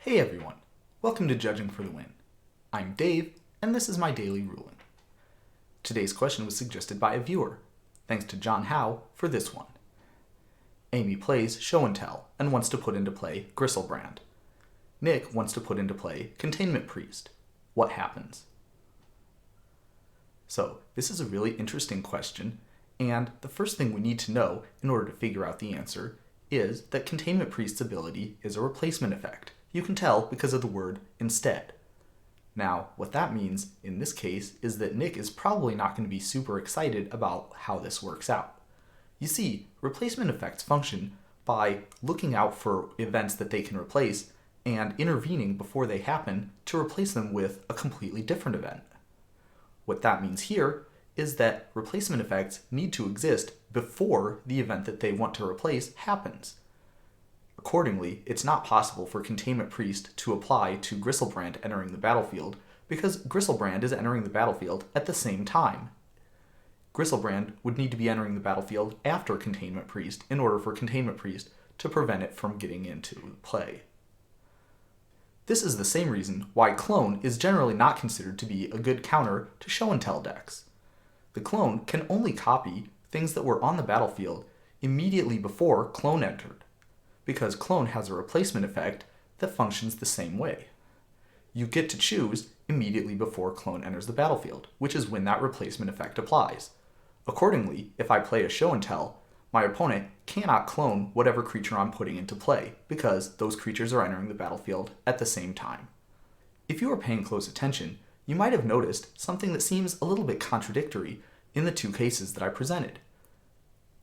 Hey everyone, welcome to Judging for the Win. I'm Dave, and this is my daily ruling. Today's question was suggested by a viewer. Thanks to John Howe for this one. Amy plays Show and Tell and wants to put into play Gristlebrand. Nick wants to put into play Containment Priest. What happens? So, this is a really interesting question, and the first thing we need to know in order to figure out the answer is that Containment Priest's ability is a replacement effect. You can tell because of the word instead. Now, what that means in this case is that Nick is probably not going to be super excited about how this works out. You see, replacement effects function by looking out for events that they can replace and intervening before they happen to replace them with a completely different event. What that means here is that replacement effects need to exist before the event that they want to replace happens. Accordingly, it's not possible for Containment Priest to apply to Gristlebrand entering the battlefield because Gristlebrand is entering the battlefield at the same time. Gristlebrand would need to be entering the battlefield after Containment Priest in order for Containment Priest to prevent it from getting into play. This is the same reason why Clone is generally not considered to be a good counter to Show and Tell decks. The Clone can only copy things that were on the battlefield immediately before Clone entered, because Clone has a replacement effect that functions the same way. You get to choose immediately before Clone enters the battlefield, which is when that replacement effect applies. Accordingly, if I play a Show and Tell, my opponent cannot clone whatever creature I'm putting into play, because those creatures are entering the battlefield at the same time. If you are paying close attention, you might have noticed something that seems a little bit contradictory in the two cases that I presented.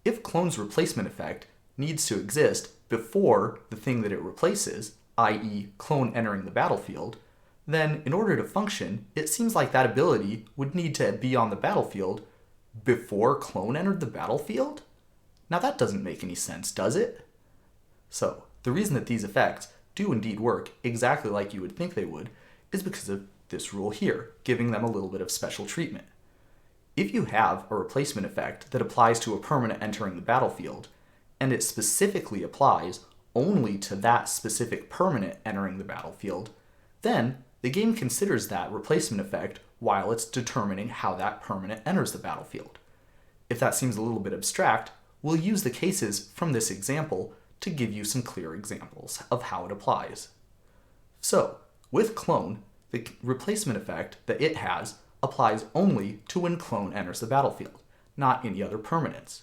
If Clone's replacement effect needs to exist before the thing that it replaces, i.e. Clone entering the battlefield, then in order to function, it seems like that ability would need to be on the battlefield before Clone entered the battlefield? Now that doesn't make any sense, does it? So, the reason that these effects do indeed work exactly like you would think they would is because of this rule here, giving them a little bit of special treatment. If you have a replacement effect that applies to a permanent entering the battlefield, and it specifically applies only to that specific permanent entering the battlefield, then the game considers that replacement effect while it's determining how that permanent enters the battlefield. If that seems a little bit abstract, we'll use the cases from this example to give you some clear examples of how it applies. So, with Clone, the replacement effect that it has applies only to when Clone enters the battlefield, not any other permanents.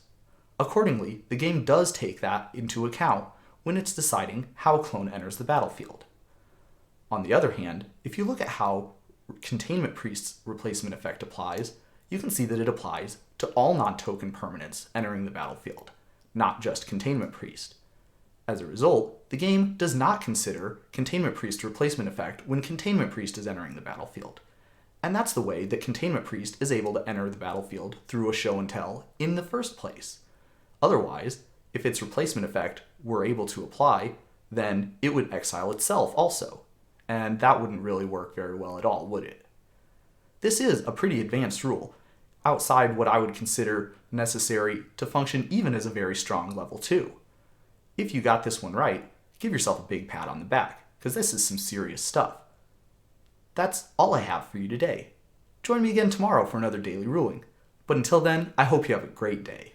Accordingly, the game does take that into account when it's deciding how Clone enters the battlefield. On the other hand, if you look at how Containment Priest's replacement effect applies, you can see that it applies to all non-token permanents entering the battlefield, not just Containment Priest. As a result, the game does not consider Containment Priest's replacement effect when Containment Priest is entering the battlefield. And that's the way that Containment Priest is able to enter the battlefield through a Show and Tell in the first place. Otherwise, if its replacement effect were able to apply, then it would exile itself also, and that wouldn't really work very well at all, would it? This is a pretty advanced rule, outside what I would consider necessary to function even as a very strong level 2. If you got this one right, give yourself a big pat on the back, because this is some serious stuff. That's all I have for you today. Join me again tomorrow for another daily ruling, but until then, I hope you have a great day.